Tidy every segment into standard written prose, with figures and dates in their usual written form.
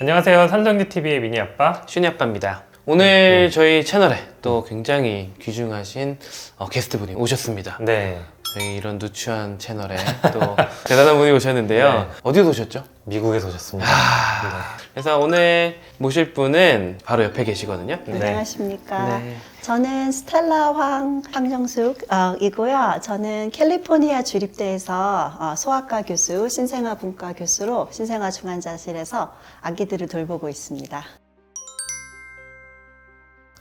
안녕하세요. 삼성기TV의 미니아빠 슈니아빠입니다. 오늘 저희 채널에 또 굉장히 귀중하신 게스트분이 오셨습니다. 네, 저희 이런 누추한 채널에 또 대단한 분이 오셨는데요. 네. 어디서 오셨죠? 미국에서 오셨습니다. 그래서 오늘 모실 분은 바로 옆에 계시거든요. 네. 안녕하십니까. 네. 저는 스텔라 황정숙이고요. 저는 캘리포니아 주립대에서 소아과 교수, 신생아 분과 교수로 신생아 중환자실에서 아기들을 돌보고 있습니다.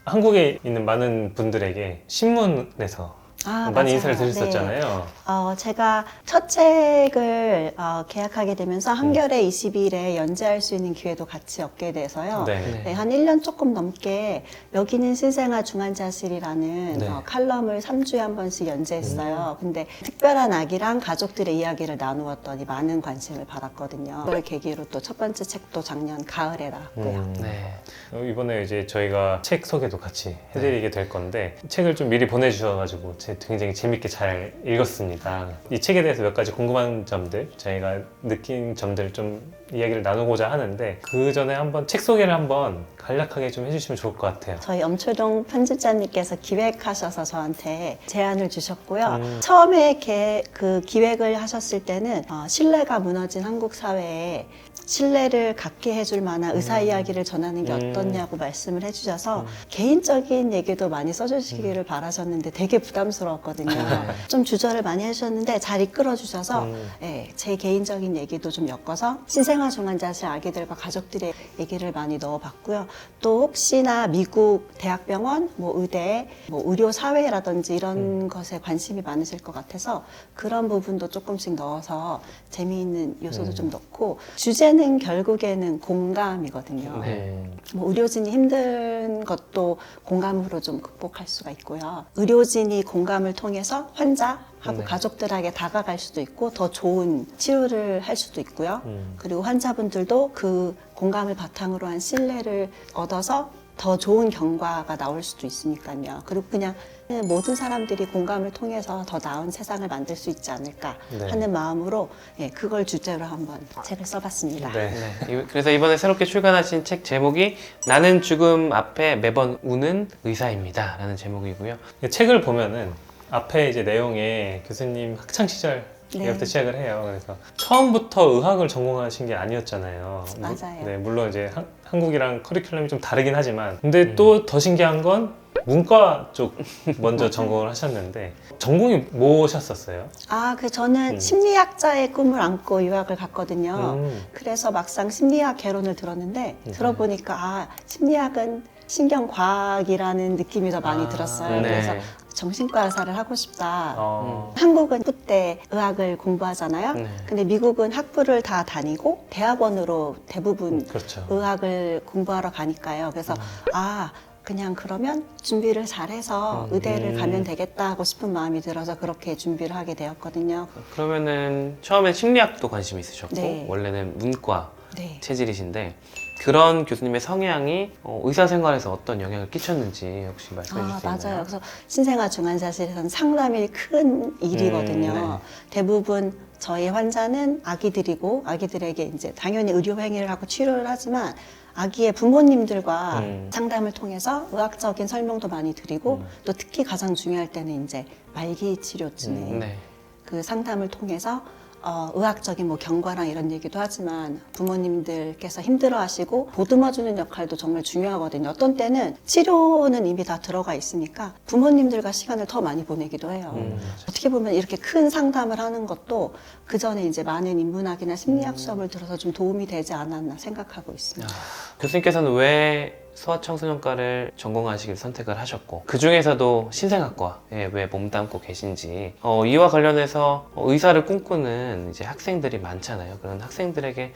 한국에 있는 많은 분들에게 신문에서 많이 맞아요. 인사를 드렸었잖아요. 네. 제가 첫 책을 계약하게 되면서 한겨레 20일에 연재할 수 있는 기회도 같이 얻게 돼서요. 네. 네, 한 1년 조금 넘게 여기는 신생아 중환자실이라는 네. 칼럼을 3주에 한 번씩 연재했어요. 근데 특별한 아기랑 가족들의 이야기를 나누었더니 많은 관심을 받았거든요. 그걸 계기로 또 첫 번째 책도 작년 가을에 나왔고요. 네. 이번에 이제 저희가 책 소개도 같이 해드리게 될 건데 책을 좀 미리 보내주셔가지고 굉장히 재밌게 잘 읽었습니다. 이 책에 대해서 몇 가지 궁금한 점들, 저희가 느낀 점들 좀 이야기를 나누고자 하는데 그 전에 한번 책 소개를 한번 간략하게 좀 해주시면 좋을 것 같아요. 저희 엄초동 편집자님께서 기획하셔서 저한테 제안을 주셨고요. 처음에 그 기획을 하셨을 때는 신뢰가 무너진 한국 사회에 신뢰를 갖게 해줄 만한 의사 이야기를 전하는 게 어떻냐고 말씀을 해주셔서 개인적인 얘기도 많이 써주시기를 바라셨는데 되게 부담스러웠거든요. 좀 주저를 많이 해주셨는데 잘 이끌어 주셔서 제 개인적인 얘기도 좀 엮어서 신생아 중환자실 아기들과 가족들의 얘기를 많이 넣어봤고요. 또 혹시나 미국 대학병원, 의대, 의료 사회라든지 이런 것에 관심이 많으실 것 같아서 그런 부분도 조금씩 넣어서 재미있는 요소도 좀 넣고 주제는 결국에는 공감이거든요. 네. 의료진이 힘든 것도 공감으로 좀 극복할 수가 있고요. 의료진이 공감을 통해서 환자하고 가족들에게 다가갈 수도 있고 더 좋은 치료를 할 수도 있고요. 그리고 환자분들도 그 공감을 바탕으로 한 신뢰를 얻어서 더 좋은 경과가 나올 수도 있으니까요. 그리고 그냥 모든 사람들이 공감을 통해서 더 나은 세상을 만들 수 있지 않을까 하는 마음으로 그걸 주제로 한번 책을 써봤습니다. 네. 네. 그래서 이번에 새롭게 출간하신 책 제목이 나는 죽음 앞에 매번 우는 의사입니다 라는 제목이고요. 책을 보면은 앞에 이제 내용에 교수님 학창 시절 부터 네. 시작을 해요. 그래서 처음부터 의학을 전공하신 게 아니었잖아요. 맞아요. 네, 물론 이제 한국이랑 커리큘럼이 좀 다르긴 하지만, 근데 또 더 신기한 건 문과 쪽 먼저 전공을 하셨는데 전공이 뭐셨었어요? 저는 심리학자의 꿈을 안고 유학을 갔거든요. 그래서 막상 심리학 개론을 들었는데 들어보니까 심리학은 신경과학이라는 느낌이 더 많이 들었어요. 네. 그래서 정신과 의사를 하고 싶다. 어, 한국은 그때 의학을 공부하잖아요. 네. 근데 미국은 학부를 다 다니고 대학원으로 대부분 그렇죠. 의학을 공부하러 가니까요. 그래서 그냥 그러면 준비를 잘해서 의대를 가면 되겠다 하고 싶은 마음이 들어서 그렇게 준비를 하게 되었거든요. 그러면은 처음엔 심리학도 관심이 있으셨고 네. 원래는 문과 네. 체질이신데 그런 교수님의 성향이 의사생활에서 어떤 영향을 끼쳤는지 혹시 말씀해 주실 수 있나요? 맞아요. 그래서 신생아 중환자실에서는 상담이 큰 일이거든요. 대부분 저희 환자는 아기들이고 아기들에게 이제 당연히 의료 행위를 하고 치료를 하지만 아기의 부모님들과 상담을 통해서 의학적인 설명도 많이 드리고 또 특히 가장 중요할 때는 이제 말기 치료쯤에 네. 그 상담을 통해서 의학적인 경과랑 이런 얘기도 하지만 부모님들께서 힘들어하시고 보듬어주는 역할도 정말 중요하거든요. 어떤 때는 치료는 이미 다 들어가 있으니까 부모님들과 시간을 더 많이 보내기도 해요. 어떻게 보면 이렇게 큰 상담을 하는 것도 그 전에 이제 많은 인문학이나 심리학 수업을 들어서 좀 도움이 되지 않았나 생각하고 있습니다. 교수님께서는 왜 소아청소년과를 전공하시길 선택을 하셨고 그 중에서도 신생아과에 왜 몸담고 계신지 이와 관련해서 의사를 꿈꾸는 이제 학생들이 많잖아요. 그런 학생들에게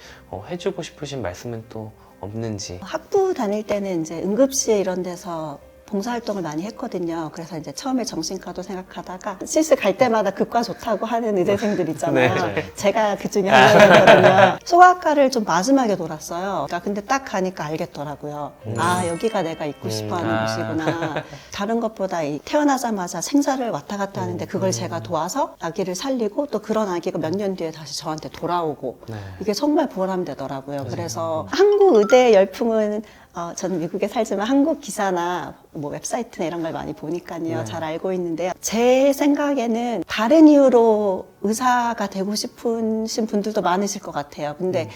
해주고 싶으신 말씀은 또 없는지. 학부 다닐 때는 이제 응급실 이런 데서 봉사활동을 많이 했거든요. 그래서 이제 처음에 정신과도 생각하다가 실습 갈 때마다 극과 좋다고 하는 의대생들 있잖아요. 네. 제가 그 중에 한 명이거든요. 소아과를 좀 마지막에 돌았어요. 그러니까 근데 딱 가니까 알겠더라고요. 아, 여기가 내가 있고 싶어하는 곳이구나. 다른 것보다 이 태어나자마자 생사를 왔다 갔다 하는데 그걸 제가 도와서 아기를 살리고 또 그런 아기가 몇 년 뒤에 다시 저한테 돌아오고 네. 이게 정말 보람되더라고요. 그래서 한국 의대 열풍은 저는 미국에 살지만 한국 기사나 뭐 웹사이트나 이런 걸 많이 보니까요. 네. 잘 알고 있는데요. 제 생각에는 다른 이유로 의사가 되고 싶으신 분들도 많으실 것 같아요. 근데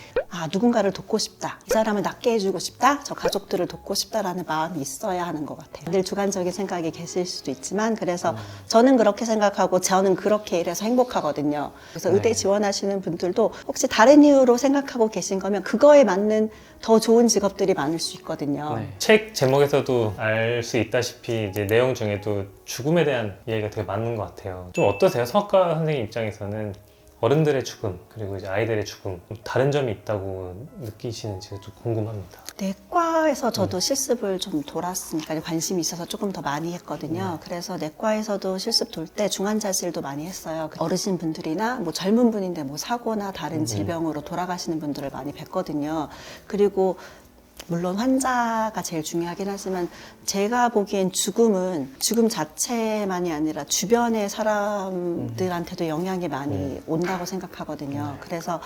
누군가를 돕고 싶다. 이 사람을 낫게 해주고 싶다. 저 가족들을 돕고 싶다라는 마음이 있어야 하는 것 같아요. 늘 주관적인 생각이 계실 수도 있지만 그래서 저는 그렇게 생각하고 저는 그렇게 일해서 행복하거든요. 그래서 네. 의대 지원하시는 분들도 혹시 다른 이유로 생각하고 계신 거면 그거에 맞는 더 좋은 직업들이 많을 수 있거든요. 네. 책 제목에서도 알 수 있다시피 이제 내용 중에도 죽음에 대한 이야기가 되게 많은 것 같아요. 좀 어떠세요? 성악과 선생님 입장에서는 어른들의 죽음 그리고 이제 아이들의 죽음 다른 점이 있다고 느끼시는지 좀 궁금합니다. 내과에서 저도 실습을 좀 돌았으니까 관심이 있어서 조금 더 많이 했거든요. 그래서 내과에서도 실습 돌 때 중환자실도 많이 했어요. 어르신 분들이나 뭐 젊은 분인데 뭐 사고나 다른 질병으로 돌아가시는 분들을 많이 뵀거든요. 그리고 물론 환자가 제일 중요하긴 하지만 제가 보기엔 죽음은 죽음 자체만이 아니라 주변의 사람들한테도 영향이 많이 온다고 생각하거든요. 그래서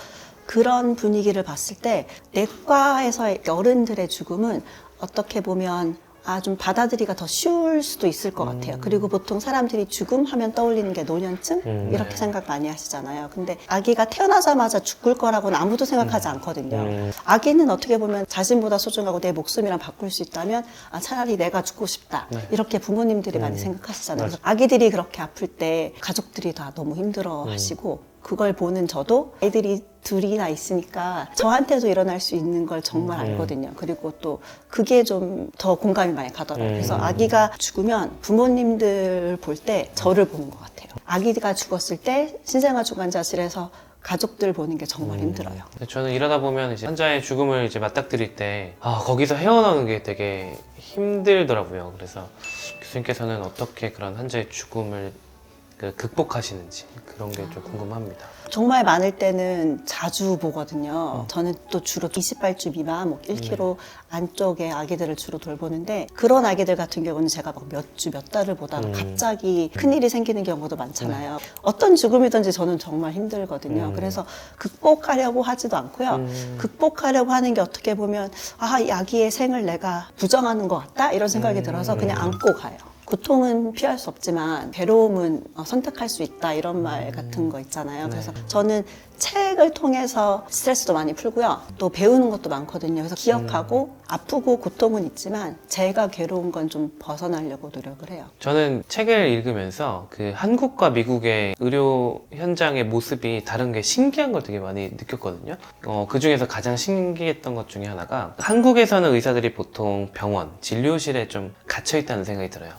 그런 분위기를 봤을 때 내과에서의 어른들의 죽음은 어떻게 보면 좀 받아들이기가 더 쉬울 수도 있을 것 같아요. 그리고 보통 사람들이 죽음 하면 떠올리는 게 노년층? 이렇게 생각 많이 하시잖아요. 근데 아기가 태어나자마자 죽을 거라고는 아무도 생각하지 않거든요. 아기는 어떻게 보면 자신보다 소중하고 내 목숨이랑 바꿀 수 있다면 차라리 내가 죽고 싶다. 이렇게 부모님들이 많이 생각하시잖아요. 그래서 아기들이 그렇게 아플 때 가족들이 다 너무 힘들어 하시고 그걸 보는 저도 애들이 둘이나 있으니까 저한테도 일어날 수 있는 걸 정말 알거든요. 그리고 또 그게 좀 더 공감이 많이 가더라고요. 그래서 아기가 죽으면 부모님들 볼 때 저를 보는 것 같아요. 아기가 죽었을 때 신생아 중환자실에서 가족들 보는 게 정말 힘들어요. 저는 일하다 보면 이제 환자의 죽음을 이제 맞닥뜨릴 때 거기서 헤어나오는 게 되게 힘들더라고요. 그래서 교수님께서는 어떻게 그런 환자의 죽음을 극복하시는지 그런 게 좀 궁금합니다. 정말 많을 때는 자주 보거든요. 저는 또 주로 28주 미만, 뭐 1kg 안쪽의 아기들을 주로 돌보는데 그런 아기들 같은 경우는 제가 막 몇 주, 몇 달을 보다가 갑자기 큰일이 생기는 경우도 많잖아요. 어떤 죽음이든지 저는 정말 힘들거든요. 그래서 극복하려고 하지도 않고요. 극복하려고 하는 게 어떻게 보면 이 아기의 생을 내가 부정하는 것 같다? 이런 생각이 들어서 그냥 안고 가요. 고통은 피할 수 없지만 괴로움은 선택할 수 있다 이런 말 같은 거 있잖아요. 그래서 저는 책을 통해서 스트레스도 많이 풀고요. 또 배우는 것도 많거든요. 그래서 기억하고 아프고 고통은 있지만 제가 괴로운 건 좀 벗어나려고 노력을 해요. 저는 책을 읽으면서 그 한국과 미국의 의료 현장의 모습이 다른 게 신기한 걸 되게 많이 느꼈거든요. 그 중에서 가장 신기했던 것 중에 하나가 한국에서는 의사들이 보통 병원, 진료실에 좀 갇혀 있다는 생각이 들어요.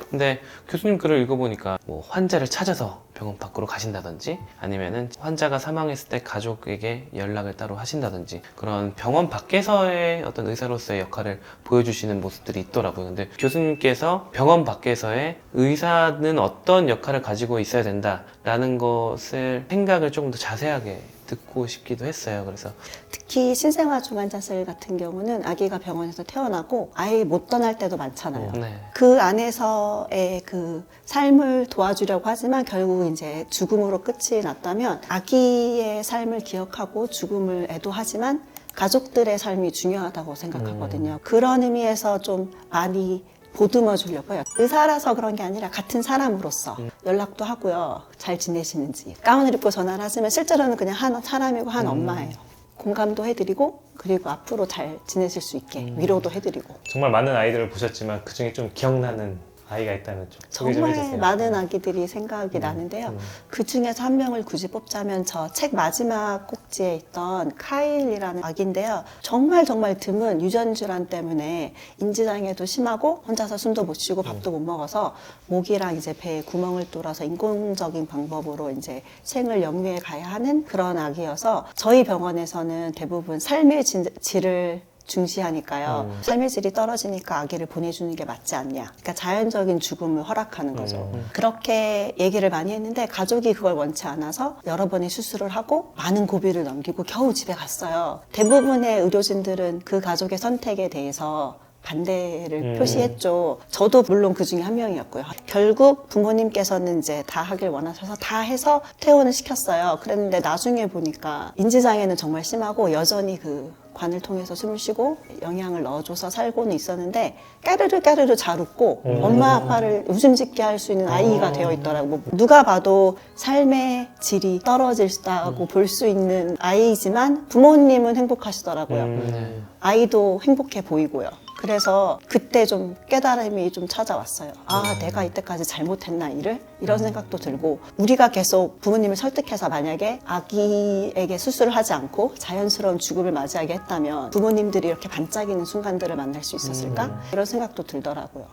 근데 교수님 글을 읽어보니까 뭐 환자를 찾아서 병원 밖으로 가신다든지 아니면은 환자가 사망했을 때 가족에게 연락을 따로 하신다든지 그런 병원 밖에서의 어떤 의사로서의 역할을 보여주시는 모습들이 있더라고요. 근데 교수님께서 병원 밖에서의 의사는 어떤 역할을 가지고 있어야 된다라는 것을 생각을 조금 더 자세하게 듣고 싶기도 했어요. 그래서 특히 신생아 중환자실 같은 경우는 아기가 병원에서 태어나고 아예 못 떠날 때도 많잖아요. 네. 그 안에서의 그 삶을 도와주려고 하지만 결국 이제 죽음으로 끝이 났다면 아기의 삶을 기억하고 죽음을 애도하지만 가족들의 삶이 중요하다고 생각하거든요. 그런 의미에서 좀 많이 보듬어 주려고 해요. 의사라서 그런 게 아니라 같은 사람으로서 연락도 하고요. 잘 지내시는지. 가운을 입고 전화를 하시면 실제로는 그냥 한 사람이고 한 엄마예요. 공감도 해드리고 그리고 앞으로 잘 지내실 수 있게 위로도 해드리고. 정말 많은 아이들을 보셨지만 그중에 좀 기억나는 아이가 있다면 좀 소개 좀 정말 해주세요. 많은 아기들이 생각이 나는데요. 그 중에서 한 명을 굳이 뽑자면 저 책 마지막 꼭지에 있던 카일이라는 아기인데요. 정말 드문 유전질환 때문에 인지장애도 심하고 혼자서 숨도 못 쉬고 밥도 못 먹어서 목이랑 이제 배에 구멍을 뚫어서 인공적인 방법으로 이제 생을 영유해 가야 하는 그런 아기여서 저희 병원에서는 대부분 삶의 질을 중시하니까요. 삶의 질이 떨어지니까 아기를 보내주는 게 맞지 않냐. 그러니까 자연적인 죽음을 허락하는 거죠. 그렇게 얘기를 많이 했는데 가족이 그걸 원치 않아서 여러 번의 수술을 하고 많은 고비를 넘기고 겨우 집에 갔어요. 대부분의 의료진들은 그 가족의 선택에 대해서 반대를 표시했죠. 저도 물론 그 중에 한 명이었고요. 결국 부모님께서는 이제 다 하길 원하셔서 다 해서 퇴원을 시켰어요. 그랬는데 나중에 보니까 인지장애는 정말 심하고 여전히 그 관을 통해서 숨을 쉬고 영양을 넣어줘서 살고는 있었는데 까르르 잘 웃고 엄마 아빠를 웃음 짓게 할 수 있는 아이가 되어 있더라고. 뭐 누가 봐도 삶의 질이 떨어질다고 볼 수 있는 아이지만 부모님은 행복하시더라고요. 아이도 행복해 보이고요. 그래서 그때 좀 깨달음이 좀 찾아왔어요. 아, 내가 이때까지 잘못했나 일을? 이런 생각도 들고 우리가 계속 부모님을 설득해서 만약에 아기에게 수술을 하지 않고 자연스러운 죽음을 맞이하게 했다면 부모님들이 이렇게 반짝이는 순간들을 만날 수 있었을까? 이런 생각도 들더라고요.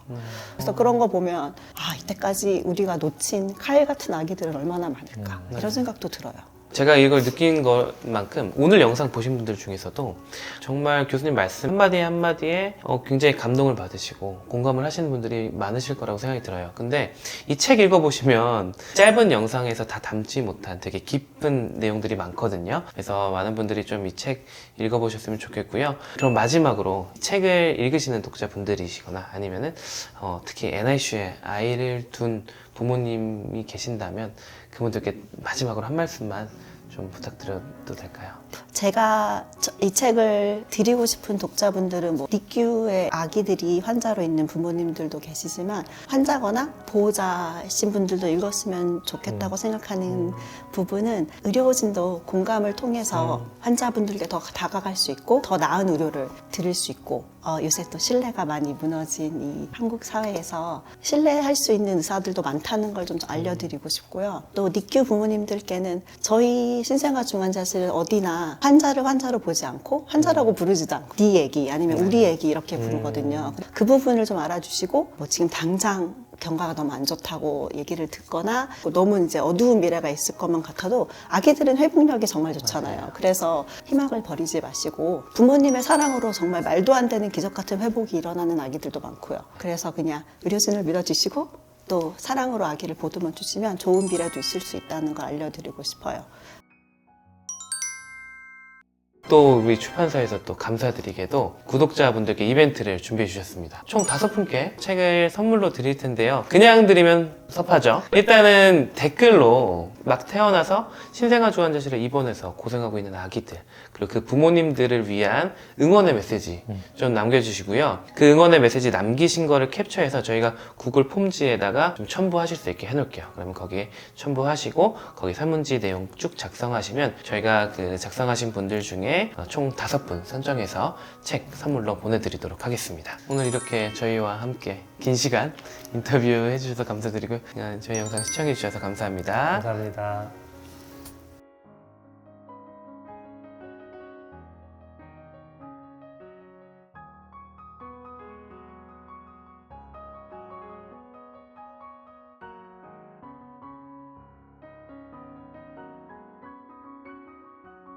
그래서 그런 거 보면 아, 이때까지 우리가 놓친 칼 같은 아기들은 얼마나 많을까? 이런 생각도 들어요. 제가 이걸 느낀 것만큼 오늘 영상 보신 분들 중에서도 정말 교수님 말씀 한마디 한마디에 굉장히 감동을 받으시고 공감을 하시는 분들이 많으실 거라고 생각이 들어요. 근데 이 책 읽어보시면 짧은 영상에서 다 담지 못한 되게 깊은 내용들이 많거든요. 그래서 많은 분들이 좀 이 책 읽어보셨으면 좋겠고요. 그럼 마지막으로 책을 읽으시는 독자분들이시거나 아니면은 특히 NICU에 아이를 둔 부모님이 계신다면 그분들께 마지막으로 한 말씀만 좀 부탁드려도 될까요? 제가 이 책을 드리고 싶은 독자분들은 뭐 NICU의 아기들이 환자로 있는 부모님들도 계시지만 환자거나 보호자신 분들도 읽었으면 좋겠다고 생각하는 부분은 의료진도 공감을 통해서 환자분들께 더 다가갈 수 있고 더 나은 의료를 드릴 수 있고 요새 또 신뢰가 많이 무너진 이 한국 사회에서 신뢰할 수 있는 의사들도 많다는 걸 좀 알려드리고 싶고요. 또 NICU 부모님들께는 저희 신생아 중환자실은 어디나 환자를 환자로 보지 않고 환자라고 부르지도 않고 네 얘기 아니면 우리 얘기 이렇게 부르거든요. 그 부분을 좀 알아주시고 뭐 지금 당장 경과가 너무 안 좋다고 얘기를 듣거나 너무 이제 어두운 미래가 있을 것만 같아도 아기들은 회복력이 정말 좋잖아요. 그래서 희망을 버리지 마시고 부모님의 사랑으로 정말 말도 안 되는 기적 같은 회복이 일어나는 아기들도 많고요. 그래서 그냥 의료진을 믿어주시고 또 사랑으로 아기를 보듬어 주시면 좋은 미래도 있을 수 있다는 걸 알려드리고 싶어요. 또 우리 출판사에서 또 감사드리게도 구독자분들께 이벤트를 준비해 주셨습니다. 총 5분께 책을 선물로 드릴 텐데요. 그냥 드리면 섭하죠. 일단은 댓글로 막 태어나서 신생아 중환자실에 입원해서 고생하고 있는 아기들 그리고 그 부모님들을 위한 응원의 메시지 좀 남겨주시고요. 그 응원의 메시지 남기신 거를 캡처해서 저희가 구글 폼지에다가 좀 첨부하실 수 있게 해놓을게요. 그러면 거기에 첨부하시고 거기 설문지 내용 쭉 작성하시면 저희가 그 작성하신 분들 중에 총 5분 선정해서 책 선물로 보내드리도록 하겠습니다. 오늘 이렇게 저희와 함께 긴 시간 인터뷰 해주셔서 감사드리고요. 저희 영상 시청해주셔서 감사합니다. 감사합니다.